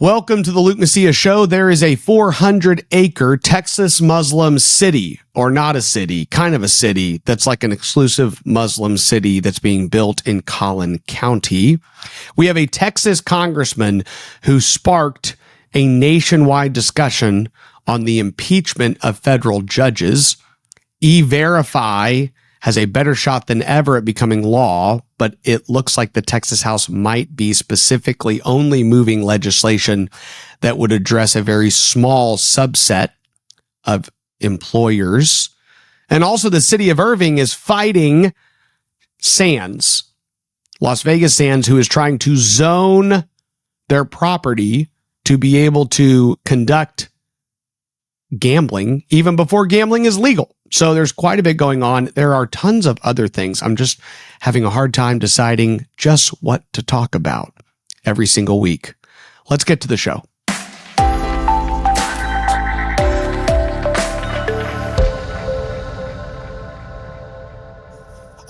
Welcome to the Luke Macias Show. There is a 400-acre Texas Muslim city, or not a city, kind of a city, that's like an exclusive Muslim city that's being built in Collin County. We have a Texas congressman who sparked a nationwide discussion on the impeachment of federal judges. E-Verify has a better shot than ever at becoming law, but it looks like the Texas House might be specifically only moving legislation that would address a very small subset of employers. And also the city of Irving is fighting Sands, Las Vegas Sands, who is trying to zone their property to be able to conduct gambling even before gambling is legal. So there's quite a bit going on. There are tons of other things. I'm just having a hard time deciding just what to talk about every single week. Let's get to the show.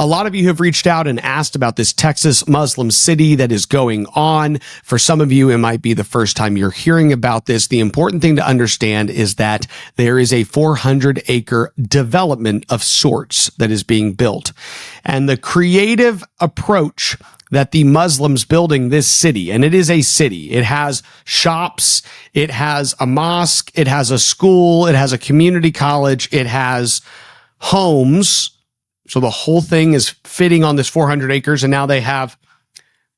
A lot of you have reached out and asked about this Texas Muslim city that is going on. For some of you, it might be the first time you're hearing about this. The important thing to understand is that there is a 400-acre development of sorts that is being built. And the creative approach that the Muslims building this city, and it is a city. It has shops, it has a mosque, it has a school, it has a community college, it has homes. So the whole thing is fitting on this 400 acres, and now they have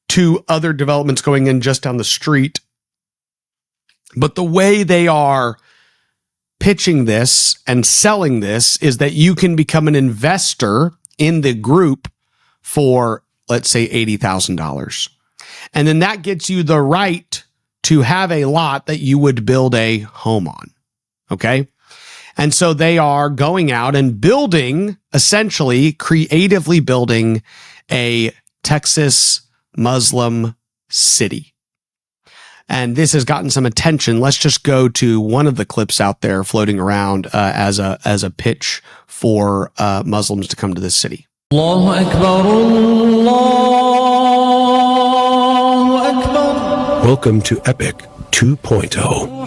two other developments going in just down the street. But the way they are pitching this and selling this is that you can become an investor in the group for, let's say, $80,000. And then that gets you the right to have a lot that you would build a home on. Okay? And so they are going out and building, essentially creatively building a Texas Muslim city. And this has gotten some attention. Let's just go to one of the clips out there floating around as a pitch for Muslims to come to this city. Allahu Akbar, Allahu Akbar. Welcome to Epic 2.0.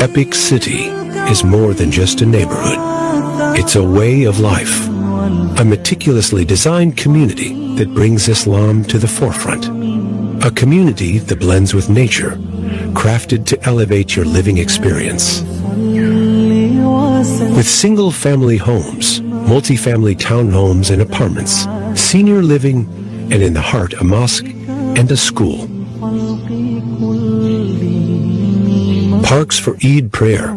Epic City is more than just a neighborhood. It's a way of life, a meticulously designed community that brings Islam to the forefront, a community that blends with nature, crafted to elevate your living experience. With single-family homes, multi-family townhomes and apartments, senior living, and in the heart a mosque and a school. Parks for Eid prayer,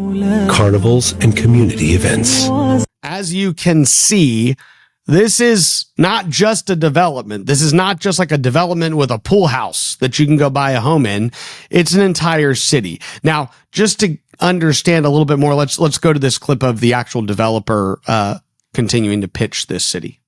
carnivals, and community events. As you can see, this is not just a development. This is not just like a development with a pool house that you can go buy a home in. It's an entire city. Now, just to understand a little bit more, let's go to this clip of the actual developer continuing to pitch this city.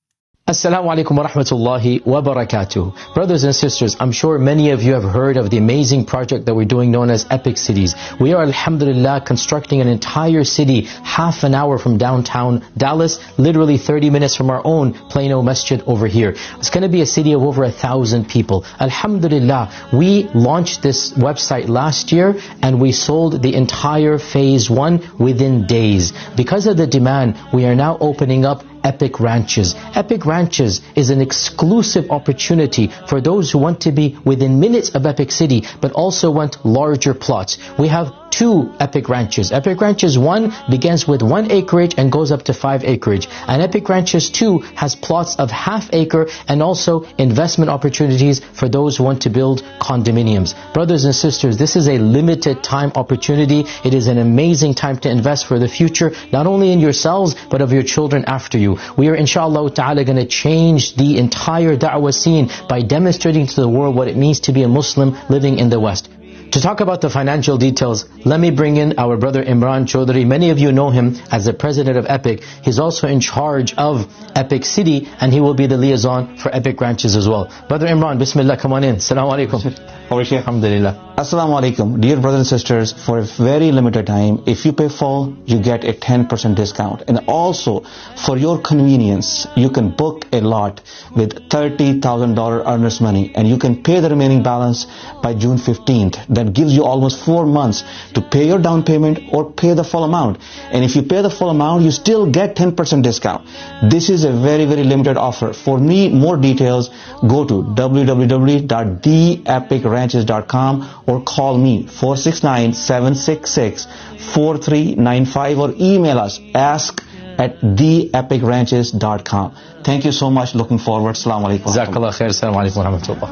Assalamu alaikum wa rahmatullahi wa barakatuh. Brothers and sisters, I'm sure many of you have heard of the amazing project that we're doing known as Epic Cities. We are, alhamdulillah, constructing an entire city half an hour from downtown Dallas, literally 30 minutes from our own Plano Masjid over here. It's going to be a city of over 1,000 people. Alhamdulillah, we launched this website last year and we sold the entire phase 1 within days. Because of the demand, we are now opening up Epic Ranches. Epic Ranches is an exclusive opportunity for those who want to be within minutes of Epic City, but also want larger plots. We have 2 Epic Ranches. Epic Ranches 1 begins with 1 acreage and goes up to 5 acreage. And Epic Ranches 2 has plots of ½ acre and also investment opportunities for those who want to build condominiums. Brothers and sisters, this is a limited time opportunity. It is an amazing time to invest for the future, not only in yourselves, but of your children after you. We are inshallah ta'ala going to change the entire da'wah scene by demonstrating to the world what it means to be a Muslim living in the West. To talk about the financial details, let me bring in our brother Imran Chaudhry. Many of you know him as the president of Epic. He's also in charge of Epic City, and he will be the liaison for Epic Ranches as well. Brother Imran, bismillah, come on in. Assalamu alaikum. How are you? Alhamdulillah. Assalamu alaikum. Dear brothers and sisters, for a very limited time, if you pay full, you get a 10% discount. And also, for your convenience, you can book a lot with $30,000 earnest money, and you can pay the remaining balance by June 15th. That gives you almost 4 months to pay your down payment or pay the full amount. And if you pay the full amount, you still get 10% discount. This is a very, very limited offer. For more details, go to www.theepicranches.com or call me 469-766-4395 or email us ask@theepicranches.com. Thank you so much. Looking forward. Assalamu alaikum. Jazakallah khair. Assalamu alaikum wa rahmatullah.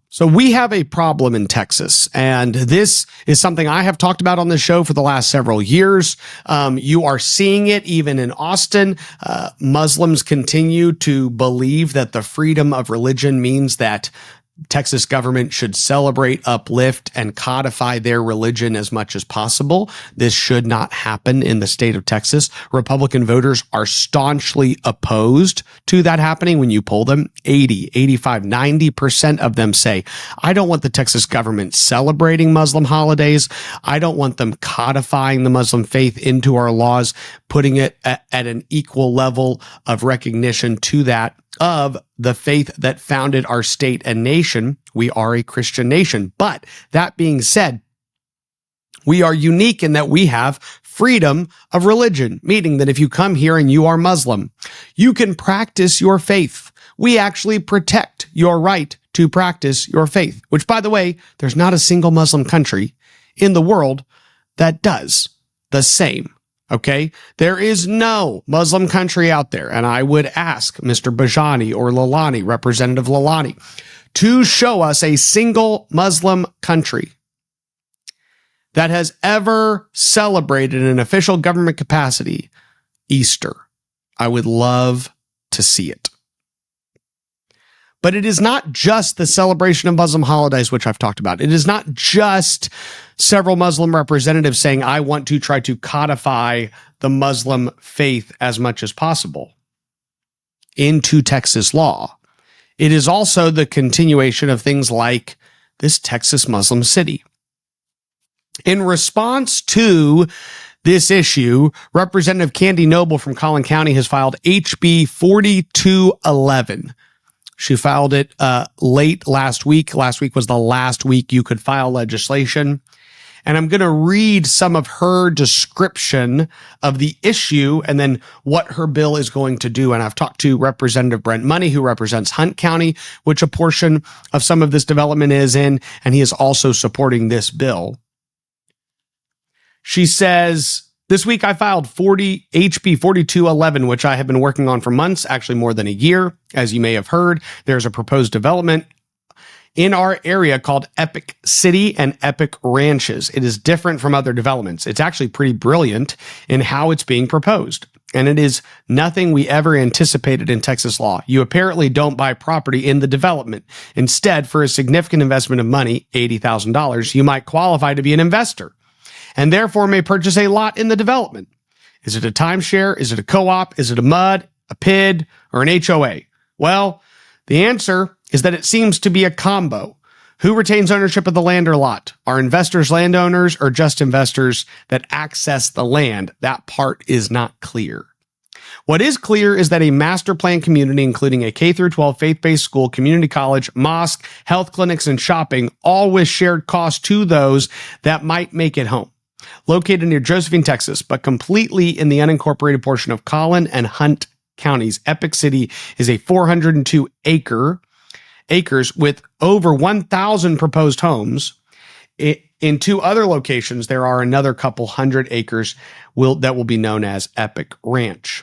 So we have a problem in Texas, and this is something I have talked about on the show for the last several years. You are seeing it even in Austin. Muslims continue to believe that the freedom of religion means that Texas government should celebrate, uplift, and codify their religion as much as possible. This should not happen in the state of Texas. Republican voters are staunchly opposed to that happening. When you poll them, 80, 85, 90% of them say, I don't want the Texas government celebrating Muslim holidays. I don't want them codifying the Muslim faith into our laws, putting it at an equal level of recognition to that of the faith that founded our state and nation. We are a Christian nation. But that being said, we are unique in that we have freedom of religion, meaning that if you come here and you are Muslim, you can practice your faith. We actually protect your right to practice your faith, which, by the way, there's not a single Muslim country in the world that does the same. Okay, there is no Muslim country out there, and I would ask Mr. Bajani or Lalani, Representative Lalani, to show us a single Muslim country that has ever celebrated in an official government capacity Easter. I would love to see it. But it is not just the celebration of Muslim holidays, which I've talked about. It is not just several Muslim representatives saying, I want to try to codify the Muslim faith as much as possible into Texas law. It is also the continuation of things like this Texas Muslim city. In response to this issue, Representative Candy Noble from Collin County has filed HB 4211. She filed it late last week. Last week was the last week you could file legislation. And I'm going to read some of her description of the issue and then what her bill is going to do. And I've talked to Representative Brent Money, who represents Hunt County, which a portion of some of this development is in, and he is also supporting this bill. She says, this week I filed HB 4211, which I have been working on for months, actually more than a year. As you may have heard, there's a proposed development in our area called Epic City and Epic Ranches. It is different from other developments. It's actually pretty brilliant in how it's being proposed. And it is nothing we ever anticipated in Texas law. You apparently don't buy property in the development. Instead, for a significant investment of money, $80,000, you might qualify to be an investor, and therefore may purchase a lot in the development. Is it a timeshare? Is it a co-op? Is it a MUD, a PID, or an HOA? Well, the answer is that it seems to be a combo. Who retains ownership of the land or lot? Are investors landowners or just investors that access the land? That part is not clear. What is clear is that a master plan community, including a K-12 faith-based school, community college, mosque, health clinics, and shopping, all with shared costs to those that might make it home. Located near Josephine, Texas, but completely in the unincorporated portion of Collin and Hunt counties. Epic City is a 402 acres with over 1,000 proposed homes. In two other locations, there are another couple hundred acres that will be known as Epic Ranch.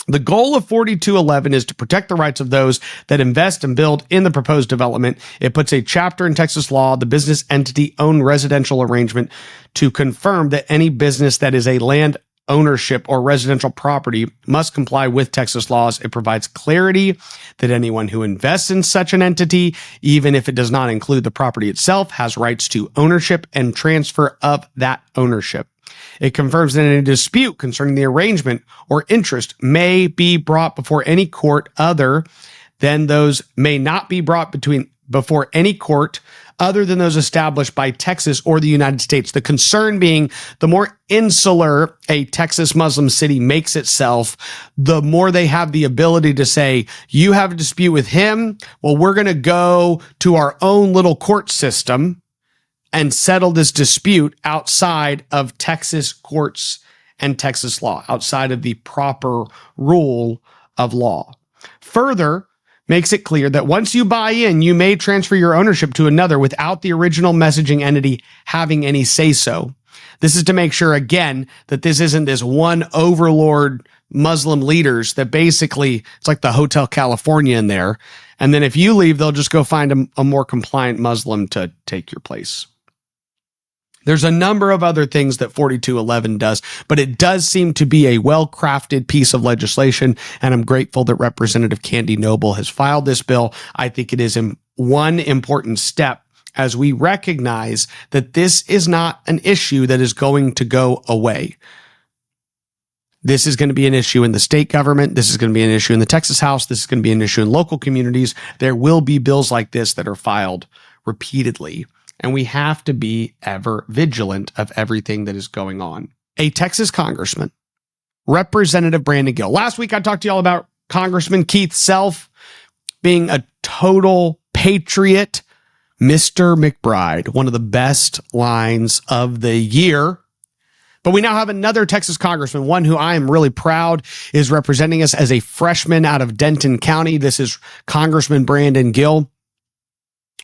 The goal of 4211 is to protect the rights of those that invest and build in the proposed development. It puts a chapter in Texas law, the business entity owned residential arrangement, to confirm that any business that is a land ownership or residential property must comply with Texas laws. It provides clarity that anyone who invests in such an entity, even if it does not include the property itself, has rights to ownership and transfer of that ownership. It confirms that any dispute concerning the arrangement or interest may be brought before any court other than those may not be brought before any court other than those established by Texas or the United States. The concern being the more insular a Texas Muslim city makes itself, the more they have the ability to say, you have a dispute with him. Well, we're going to go to our own little court system and settle this dispute outside of Texas courts and Texas law, outside of the proper rule of law. Further, makes it clear that once you buy in, you may transfer your ownership to another without the original messaging entity having any say-so. This is to make sure, again, that this isn't this one overlord Muslim leaders that basically, it's like the Hotel California in there. And then if you leave, they'll just go find a more compliant Muslim to take your place. There's a number of other things that 4211 does, but it does seem to be a well-crafted piece of legislation, and I'm grateful that Representative Candy Noble has filed this bill. I think it is one important step as we recognize that this is not an issue that is going to go away. This is going to be an issue in the state government. This is going to be an issue in the Texas House. This is going to be an issue in local communities. There will be bills like this that are filed repeatedly. And we have to be ever vigilant of everything that is going on. A Texas congressman, Representative Brandon Gill. Last week, I talked to y'all about Congressman Keith Self being a total patriot. Mr. McBride, one of the best lines of the year. But we now have another Texas congressman, one who I am really proud is representing us as a freshman out of Denton County. This is Congressman Brandon Gill.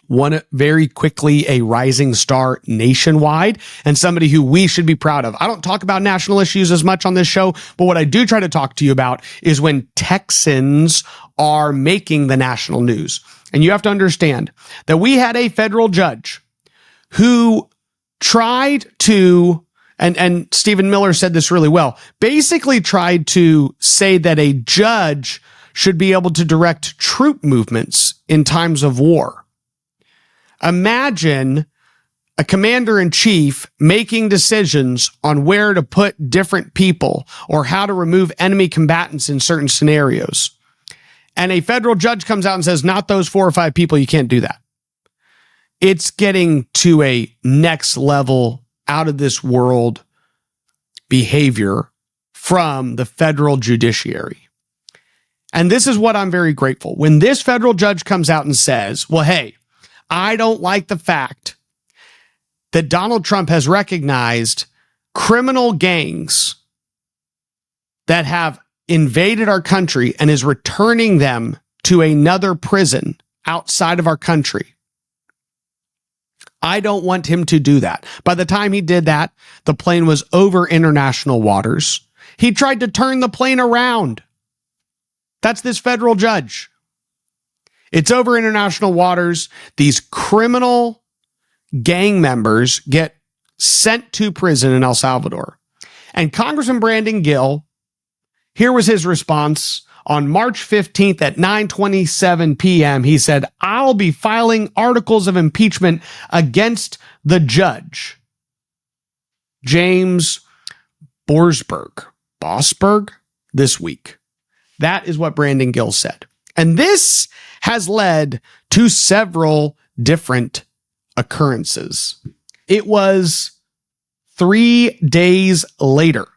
One very quickly a rising star nationwide and somebody who we should be proud of. I don't talk about national issues as much on this show, but what I do try to talk to you about is when Texans are making the national news. And you have to understand that we had a federal judge who tried to, and Stephen Miller said this really well, basically tried to say that a judge should be able to direct troop movements in times of war. Imagine a commander-in-chief making decisions on where to put different people or how to remove enemy combatants in certain scenarios. And a federal judge comes out and says, not those 4 or 5 people, you can't do that. It's getting to a next level, out of this world behavior from the federal judiciary. And this is what I'm very grateful. When this federal judge comes out and says, well, hey, I don't like the fact that Donald Trump has recognized criminal gangs that have invaded our country and is returning them to another prison outside of our country. I don't want him to do that. By the time he did that, the plane was over international waters. He tried to turn the plane around. That's this federal judge. It's over international waters. These criminal gang members get sent to prison in El Salvador. And Congressman Brandon Gill, here was his response on March 15th at 9:27 p.m. He said, I'll be filing articles of impeachment against the judge, James Bosberg, this week. That is what Brandon Gill said. And this has led to several different occurrences. It was 3 days later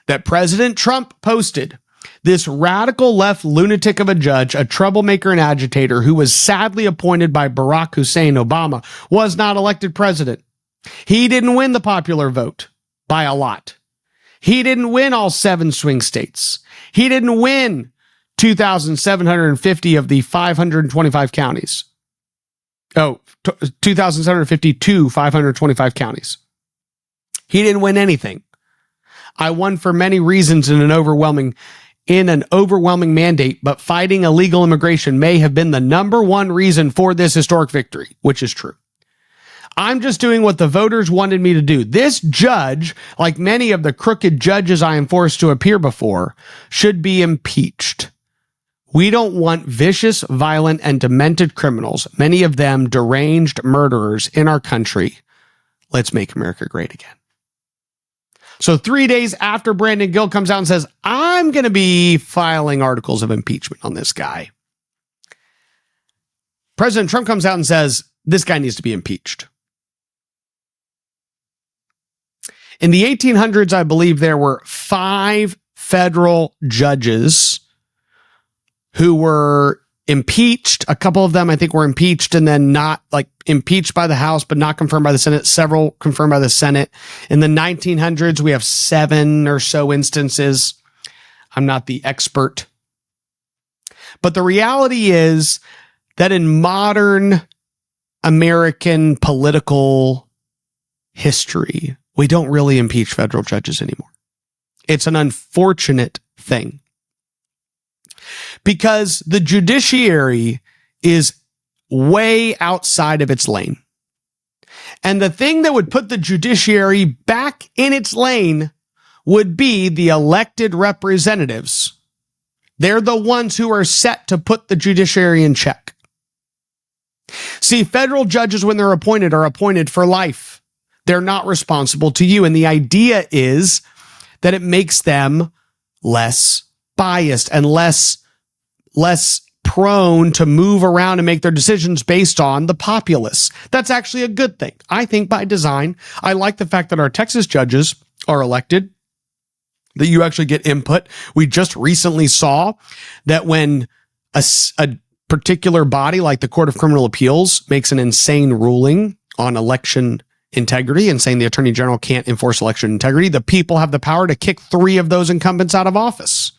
that President Trump posted this radical left lunatic of a judge, a troublemaker and agitator who was sadly appointed by Barack Hussein Obama, was not elected president. He didn't win the popular vote by a lot. He didn't win all 7 swing states. He didn't win 2,750 of the 525 counties. 2,752, 525 counties. He didn't win anything. I won for many reasons in an overwhelming mandate, but fighting illegal immigration may have been the number one reason for this historic victory, which is true. I'm just doing what the voters wanted me to do. This judge, like many of the crooked judges I am forced to appear before, should be impeached. We don't want vicious, violent, and demented criminals, many of them deranged murderers in our country. Let's make America great again. So 3 days after Brandon Gill comes out and says, I'm going to be filing articles of impeachment on this guy, President Trump comes out and says, this guy needs to be impeached. In the 1800s, I believe there were 5 federal judges who were impeached. A couple of them, I think, were impeached and then not like impeached by the House, but not confirmed by the Senate. Several confirmed by the Senate. In the 1900s, we have 7 or so instances. I'm not the expert. But the reality is that in modern American political history, we don't really impeach federal judges anymore. It's an unfortunate thing because the judiciary is way outside of its lane. And the thing that would put the judiciary back in its lane would be the elected representatives. They're the ones who are set to put the judiciary in check. See, federal judges, when they're appointed, are appointed for life. They're not responsible to you. And the idea is that it makes them less biased and less prone to move around and make their decisions based on the populace. That's actually a good thing. I think by design, I like the fact that our Texas judges are elected, that you actually get input. We just recently saw that when a particular body like the Court of Criminal Appeals makes an insane ruling on election integrity and saying the Attorney General can't enforce election integrity, the people have the power to kick 3 of those incumbents out of office.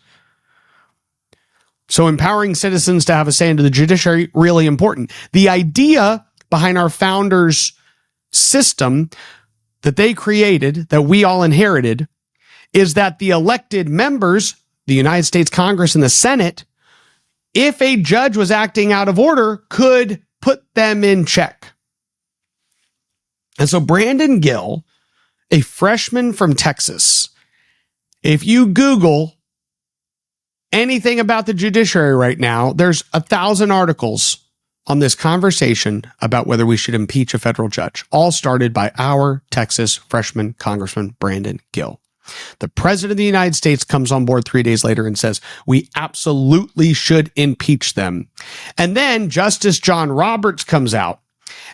So empowering citizens to have a say into the judiciary, really important. The idea behind our founders' system that they created, that we all inherited, is that the elected members, the United States Congress and the Senate, if a judge was acting out of order, could put them in check. And so Brandon Gill, a freshman from Texas, if you Google anything about the judiciary right now, there's 1,000 articles on this conversation about whether we should impeach a federal judge, all started by our Texas freshman Congressman Brandon Gill. The president of the United States comes on board 3 days later and says, we absolutely should impeach them. And then Justice John Roberts comes out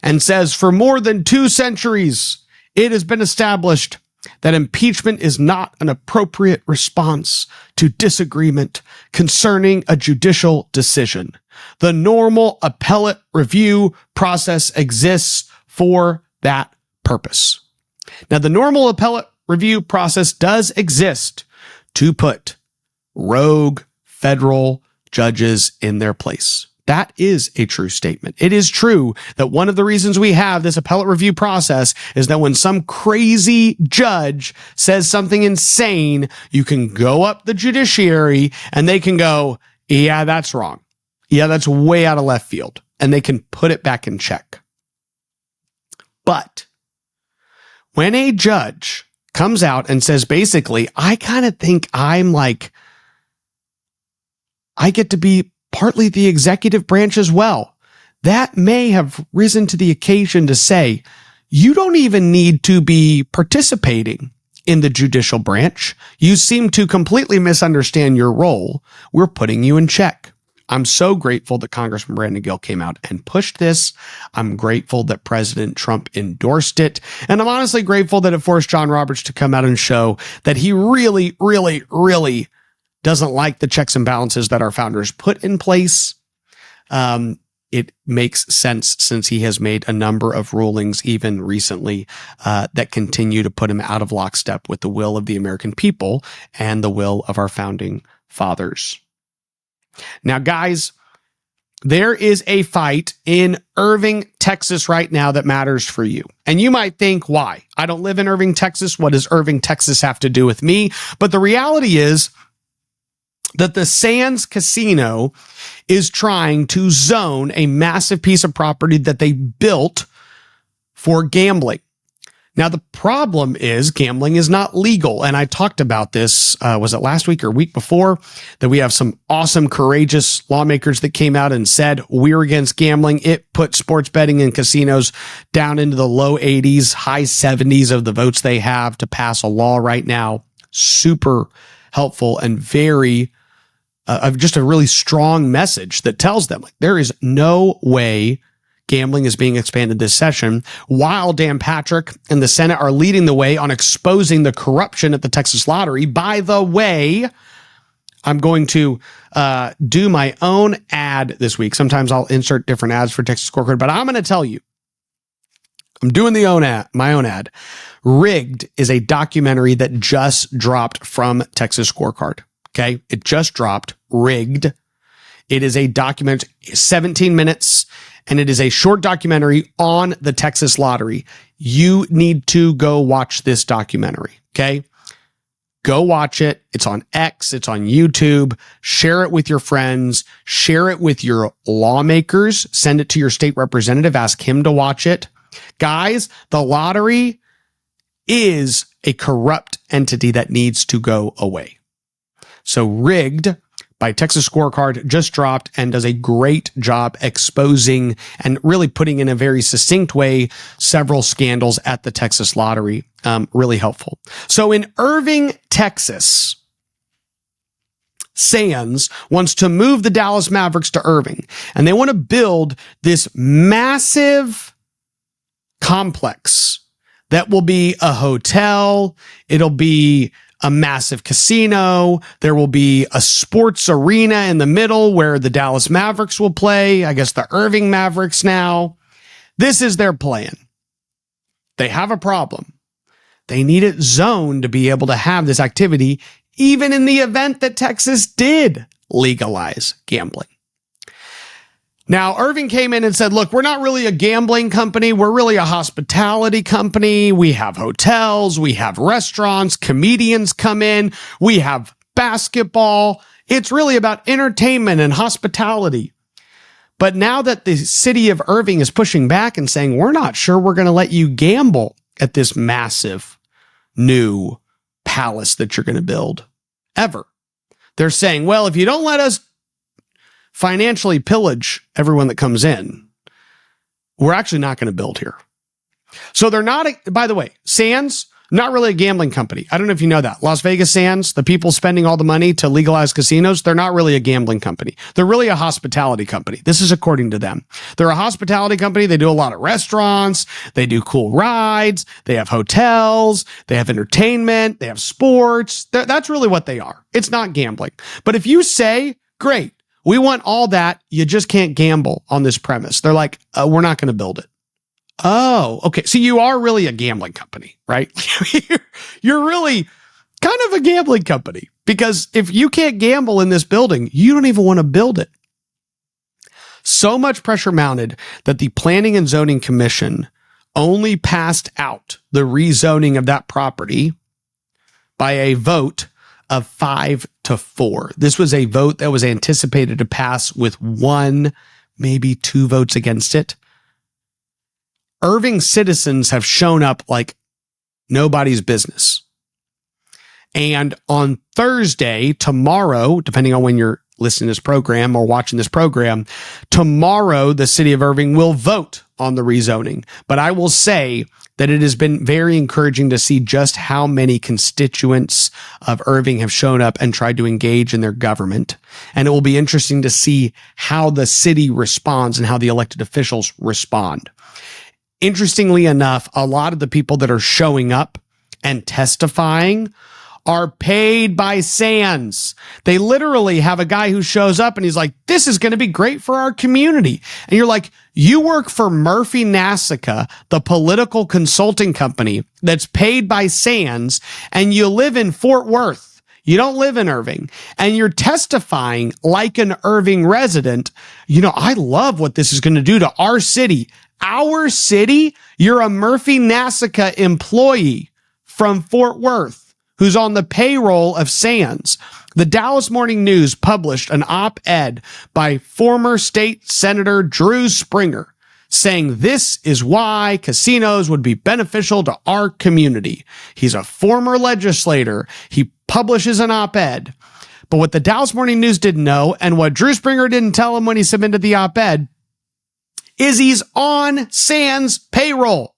and says, for more than 2 centuries, it has been established that impeachment is not an appropriate response to disagreement concerning a judicial decision. The normal appellate review process exists for that purpose. Now, the normal appellate review process does exist to put rogue federal judges in their place. That is a true statement. It is true that one of the reasons we have this appellate review process is that when some crazy judge says something insane, you can go up the judiciary and they can go, yeah, that's wrong. Yeah, that's way out of left field. And they can put it back in check. But when a judge comes out and says, basically, I kind of think I get to be partly the executive branch as well. That may have risen to the occasion to say, you don't even need to be participating in the judicial branch. You seem to completely misunderstand your role. We're putting you in check. I'm so grateful that Congressman Brandon Gill came out and pushed this. I'm grateful that President Trump endorsed it. And I'm honestly grateful that it forced John Roberts to come out and show that he really, really, really doesn't like the checks and balances that our founders put in place. It makes sense since he has made a number of rulings, even recently, that continue to put him out of lockstep with the will of the American people and the will of our founding fathers. Now, guys, there is a fight in Irving, Texas right now that matters for you. And you might think, why? I don't live in Irving, Texas. What does Irving, Texas have to do with me? But the reality is that the Sands Casino is trying to zone a massive piece of property that they built for gambling. Now, the problem is gambling is not legal. And I talked about this, was it last week or week before, that we have some awesome, courageous lawmakers that came out and said, we're against gambling. It put sports betting and casinos down into the low 80s, high 70s of the votes they have to pass a law right now. Super helpful and very, just a really strong message that tells them like, there is no way gambling is being expanded this session, while Dan Patrick and the Senate are leading the way on exposing the corruption at the Texas Lottery. By the way, I'm going to do my own ad this week. Sometimes I'll insert different ads for Texas Scorecard, but I'm going to tell you, I'm doing my own ad. Rigged is a documentary that just dropped from Texas Scorecard. Okay. It just dropped. Rigged. It is a document, 17 minutes, and it is a short documentary on the Texas Lottery. You need to go watch this documentary, okay? Go watch it. It's on X. It's on YouTube. Share it with your friends. Share it with your lawmakers. Send it to your state representative. Ask him to watch it. Guys, the lottery is a corrupt entity that needs to go away. So Rigged by Texas Scorecard just dropped and does a great job exposing and really putting in a very succinct way several scandals at the Texas Lottery. Really helpful. So in Irving, Texas, Sands wants to move the Dallas Mavericks to Irving, and they want to build this massive complex that will be a hotel. It'll be a massive casino. There will be a sports arena in the middle where the Dallas Mavericks will play. I guess the Irving Mavericks now. This is their plan. They have a problem. They need it zoned to be able to have this activity, even in the event that Texas did legalize gambling. Now, Irving came in and said, look, we're not really a gambling company. We're really a hospitality company. We have hotels. We have restaurants. Comedians come in. We have basketball. It's really about entertainment and hospitality. But now that the city of Irving is pushing back and saying, we're not sure we're going to let you gamble at this massive new palace that you're going to build ever. They're saying, well, if you don't let us financially pillage everyone that comes in, we're actually not going to build here. So they're not, by the way, Sands, not really a gambling company. I don't know if you know that. Las Vegas Sands, the people spending all the money to legalize casinos, they're not really a gambling company. They're really a hospitality company. This is according to them. They're a hospitality company. They do a lot of restaurants. They do cool rides. They have hotels. They have entertainment. They have sports. That's really what they are. It's not gambling. But if you say, great, we want all that, you just can't gamble on this premise, they're like, we're not going to build it. Oh, okay. So you are really a gambling company, right? You're really kind of a gambling company, because if you can't gamble in this building, you don't even want to build it. So much pressure mounted that the Planning and Zoning Commission only passed out the rezoning of that property by a vote of 5-4. This was a vote that was anticipated to pass with 1, maybe 2 votes against it. Irving citizens have shown up like nobody's business. And on Thursday, tomorrow, depending on when you're listening to this program or watching this program, tomorrow the city of Irving will vote on the rezoning. But I will say that it has been very encouraging to see just how many constituents of Irving have shown up and tried to engage in their government. And it will be interesting to see how the city responds and how the elected officials respond. Interestingly enough, a lot of the people that are showing up and testifying are paid by Sands. They literally have a guy who shows up and he's like, this is going to be great for our community. And you're like, you work for Murphy Nasica, the political consulting company that's paid by Sands, and you live in Fort Worth. You don't live in Irving, and you're testifying like an Irving resident. You know, I love what this is going to do to our city. Our city, you're a Murphy Nasica employee from Fort Worth who's on the payroll of Sands. The Dallas Morning News published an op-ed by former state senator Drew Springer saying this is why casinos would be beneficial to our community. He's a former legislator. He publishes an op-ed. But what the Dallas Morning News didn't know, and what Drew Springer didn't tell him when he submitted the op-ed, is he's on Sands payroll.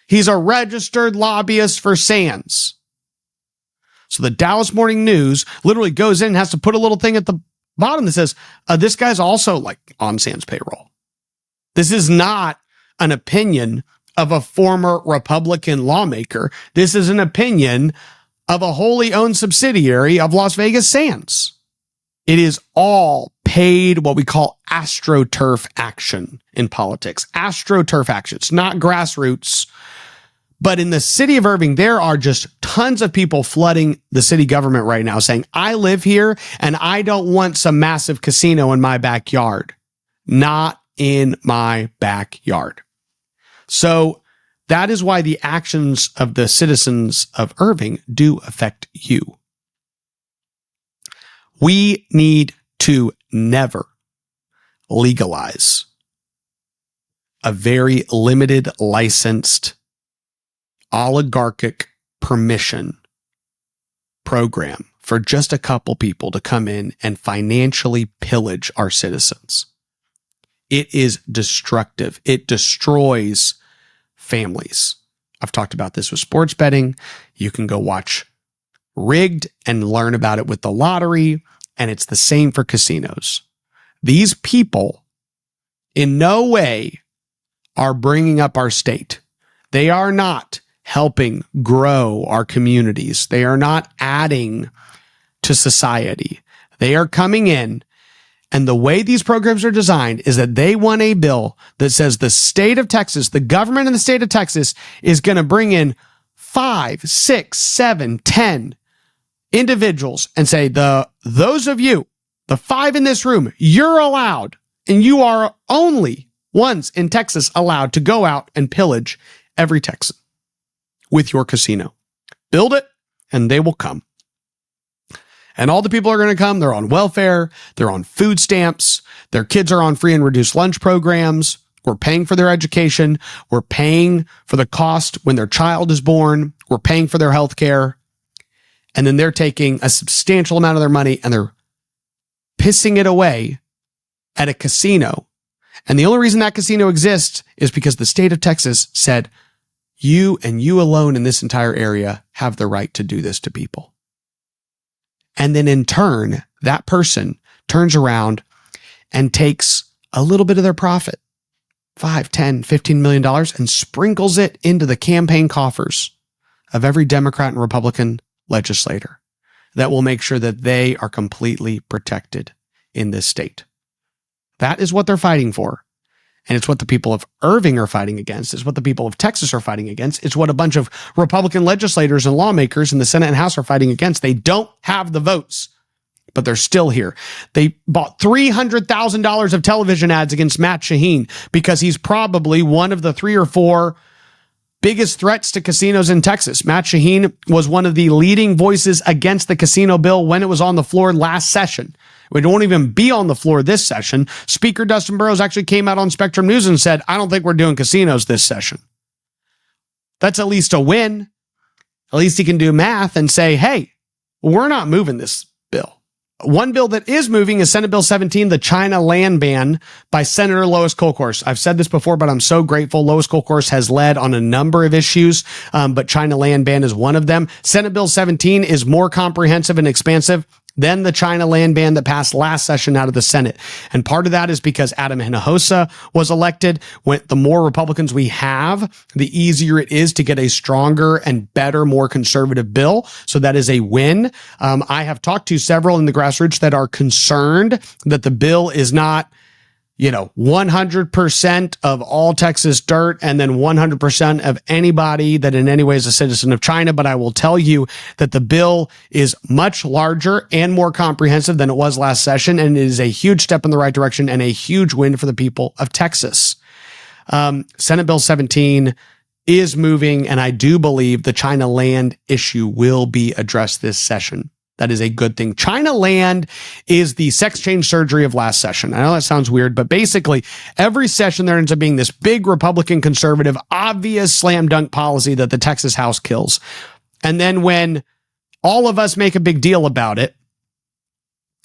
He's a registered lobbyist for Sands. So the Dallas Morning News literally goes in and has to put a little thing at the bottom that says, this guy's also like on Sands payroll. This is not an opinion of a former Republican lawmaker. This is an opinion of a wholly owned subsidiary of Las Vegas Sands. It is all paid, what we call astroturf action in politics. Astroturf action. It's not grassroots. But in the city of Irving, there are just tons of people flooding the city government right now saying, I live here and I don't want some massive casino in my backyard. Not in my backyard. So that is why the actions of the citizens of Irving do affect you. We need to never legalize a very limited licensed oligarchic permission program for just a couple people to come in and financially pillage our citizens. It is destructive. It destroys families. I've talked about this with sports betting. You can go watch Rigged and learn about it with the lottery, and it's the same for casinos. These people in no way are bringing up our state. They are not helping grow our communities. They are not adding to society. They are coming in, and the way these programs are designed is that they want a bill that says the state of Texas, the government in the state of Texas, is going to bring in 5, 6, 7, 10 individuals and say, those of you, the 5 in this room, you're allowed, and you are only ones in Texas allowed to go out and pillage every Texan with your casino. Build it, and they will come. And all the people are going to come. They're on welfare. They're on food stamps. Their kids are on free and reduced lunch programs. We're paying for their education. We're paying for the cost when their child is born. We're paying for their health care. And then they're taking a substantial amount of their money and they're pissing it away at a casino. And the only reason that casino exists is because the state of Texas said, you and you alone in this entire area have the right to do this to people. And then in turn, that person turns around and takes a little bit of their profit, $5, $10, $15 million, and sprinkles it into the campaign coffers of every Democrat and Republican legislator that will make sure that they are completely protected in this state. That is what they're fighting for. And it's what the people of Irving are fighting against. It's what the people of Texas are fighting against. It's what a bunch of Republican legislators and lawmakers in the Senate and House are fighting against. They don't have the votes, but they're still here. They bought $300,000 of television ads against Matt Shaheen because he's probably one of the 3 or 4 biggest threats to casinos in Texas. Matt Shaheen was one of the leading voices against the casino bill when it was on the floor last session. It won't even be on the floor this session. Speaker Dustin Burrows actually came out on Spectrum News and said, I don't think we're doing casinos this session. That's at least a win. At least he can do math and say, hey, we're not moving this bill. One bill that is moving is Senate Bill 17, the China land ban by Senator Lois Kolkhorst. I've said this before, but I'm so grateful. Lois Kolkhorst has led on a number of issues, but China land ban is one of them. Senate Bill 17 is more comprehensive and expansive than the China land ban that passed last session out of the Senate. And part of that is because Adam Hinojosa was elected. When the more Republicans we have, the easier it is to get a stronger and better, more conservative bill. So that is a win. I have talked to several in the grassroots that are concerned that the bill is not, 100% of all Texas dirt and then 100% of anybody that in any way is a citizen of China. But I will tell you that the bill is much larger and more comprehensive than it was last session. And it is a huge step in the right direction and a huge win for the people of Texas. Senate Bill 17 is moving, and I do believe the China land issue will be addressed this session. That is a good thing. China land is the sex change surgery of last session. I know that sounds weird, but basically every session there ends up being this big Republican conservative, obvious slam dunk policy that the Texas House kills. And then when all of us make a big deal about it,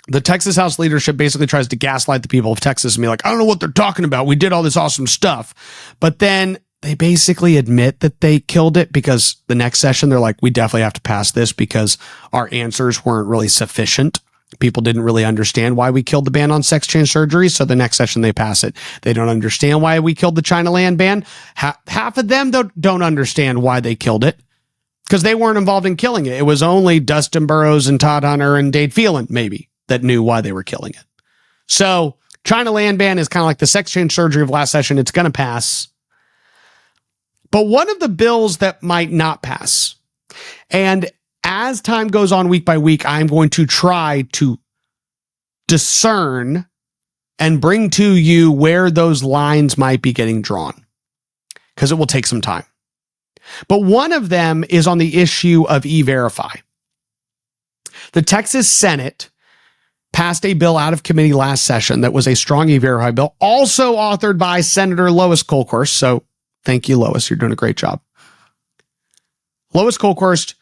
the Texas House leadership basically tries to gaslight the people of Texas and be like, I don't know what they're talking about. We did all this awesome stuff. But then they basically admit that they killed it because the next session, they're like, we definitely have to pass this because our answers weren't really sufficient. People didn't really understand why we killed the ban on sex change surgery. So the next session, they pass it. They don't understand why we killed the China land ban. Half of them don't understand why they killed it because they weren't involved in killing it. It was only Dustin Burrows and Todd Hunter and Dade Phelan, maybe, that knew why they were killing it. So China land ban is kind of like the sex change surgery of last session. It's going to pass. But one of the bills that might not pass, and as time goes on week by week, I'm going to try to discern and bring to you where those lines might be getting drawn, because it will take some time. But one of them is on the issue of E-Verify. The Texas Senate passed a bill out of committee last session that was a strong E-Verify bill, also authored by Senator Lois Kolkhorst. So thank you, Lois. You're doing a great job. Lois Kolkhorst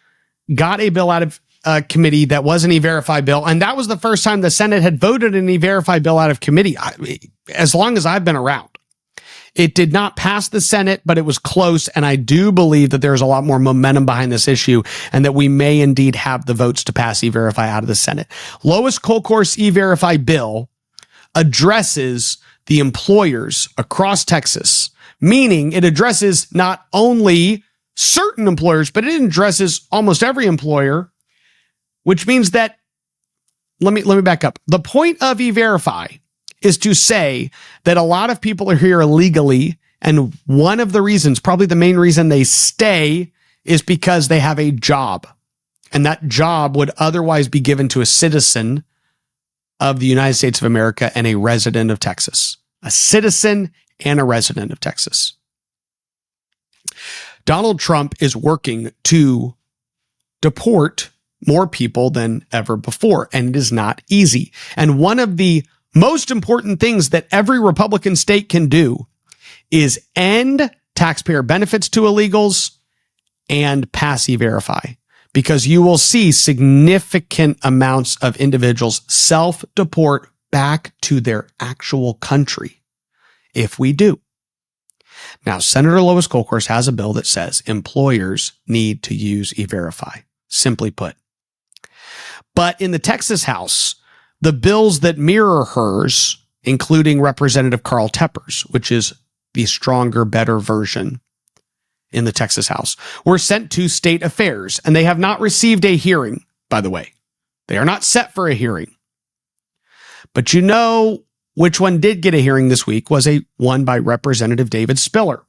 got a bill out of committee that was an E-Verify bill, and that was the first time the Senate had voted an E-Verify bill out of committee as long as I've been around. It did not pass the Senate, but it was close, and I do believe that there's a lot more momentum behind this issue and that we may indeed have the votes to pass E-Verify out of the Senate. Lois Kolkhorst's E-Verify bill addresses the employers across Texas, meaning it addresses not only certain employers, but it addresses almost every employer, which means that, let me back up. The point of E-Verify is to say that a lot of people are here illegally, and one of the reasons, probably the main reason they stay, is because they have a job, and that job would otherwise be given to a citizen of the United States of America and a resident of Texas. A citizen and a resident of Texas. Donald Trump is working to deport more people than ever before, and it is not easy. And one of the most important things that every Republican state can do is end taxpayer benefits to illegals and pass E-Verify, because you will see significant amounts of individuals self-deport back to their actual country if we do. Now, Senator Lois Kolkhorst has a bill that says employers need to use E-Verify, simply put. But in the Texas House, the bills that mirror hers, including Representative Carl Tepper's, which is the stronger, better version in the Texas House, were sent to State Affairs, and they have not received a hearing, by the way. They are not set for a hearing. But you know which one did get a hearing this week was one by Representative David Spiller.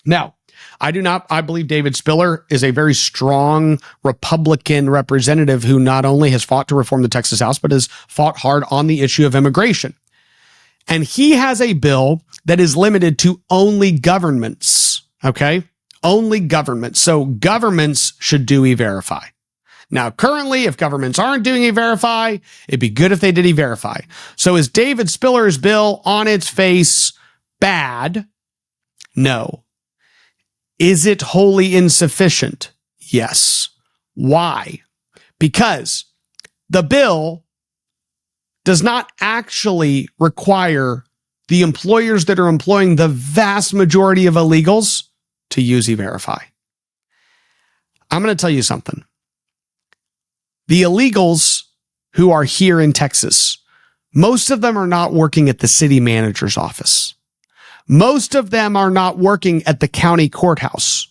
Now, I believe David Spiller is a very strong Republican representative who not only has fought to reform the Texas House, but has fought hard on the issue of immigration. And he has a bill that is limited to only governments, okay? Only governments. So governments should do E-Verify. Now, currently, if governments aren't doing E-Verify, it'd be good if they did E-Verify. So is David Spiller's bill on its face bad? No. Is it wholly insufficient? Yes. Why? Because the bill does not actually require the employers that are employing the vast majority of illegals to use E-Verify. I'm going to tell you something. The illegals who are here in Texas, most of them are not working at the city manager's office. Most of them are not working at the county courthouse.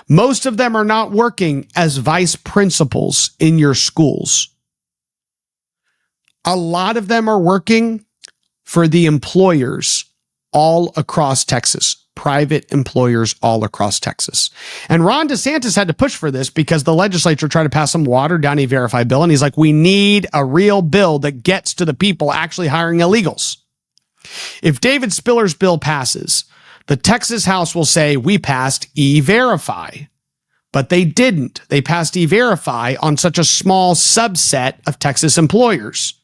Most of them are not working as vice principals in your schools. A lot of them are working for the employers all across Texas, private employers all across Texas. And Ron DeSantis had to push for this because the legislature tried to pass some watered-down E-Verify bill, and he's like, we need a real bill that gets to the people actually hiring illegals. If David Spiller's bill passes, the Texas House will say, we passed E-Verify. But they didn't. They passed E-Verify on such a small subset of Texas employers,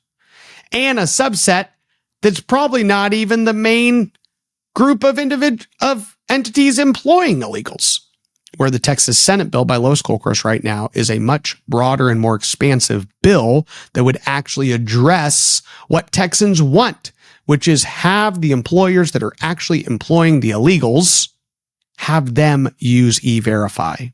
and a subset that's probably not even the main group of entities employing illegals. Where the Texas Senate bill by Los Colcos right now is a much broader and more expansive bill that would actually address what Texans want, which is have the employers that are actually employing the illegals, have them use E-Verify.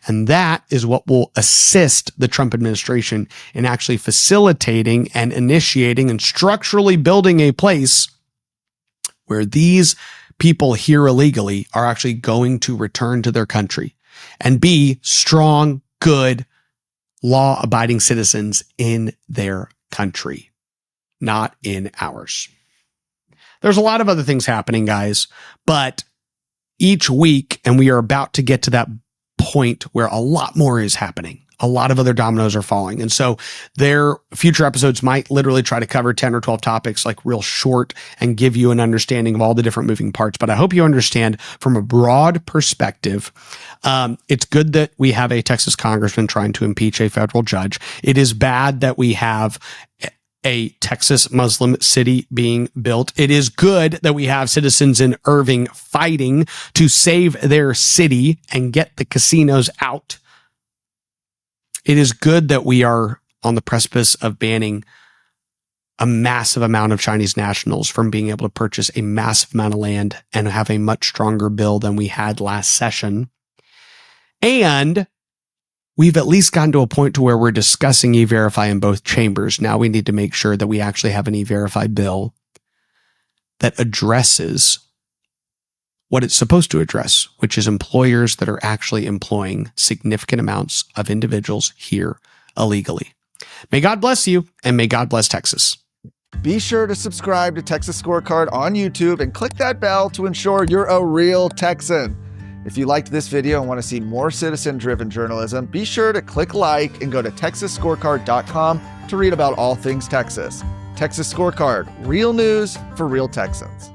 And that is what will assist the Trump administration in actually facilitating and initiating and structurally building a place where these people here illegally are actually going to return to their country and be strong, good, law-abiding citizens in their country, not in ours. There's a lot of other things happening, guys, but each week, and we are about to get to that point where a lot more is happening. A lot of other dominoes are falling. And so their future episodes might literally try to cover 10 or 12 topics, like real short, and give you an understanding of all the different moving parts. But I hope you understand from a broad perspective, it's good that we have a Texas congressman trying to impeach a federal judge. It is bad that we have a Texas Muslim city being built. It is good that we have citizens in Irving fighting to save their city and get the casinos out. It is good that we are on the precipice of banning a massive amount of Chinese nationals from being able to purchase a massive amount of land and have a much stronger bill than we had last session. And we've at least gotten to a point to where we're discussing E-Verify in both chambers. Now we need to make sure that we actually have an E-Verify bill that addresses what it's supposed to address, which is employers that are actually employing significant amounts of individuals here illegally. May God bless you, and may God bless Texas. Be sure to subscribe to Texas Scorecard on YouTube and click that bell to ensure you're a real Texan. If you liked this video and want to see more citizen-driven journalism, be sure to click like and go to TexasScorecard.com to read about all things Texas. Texas Scorecard, real news for real Texans.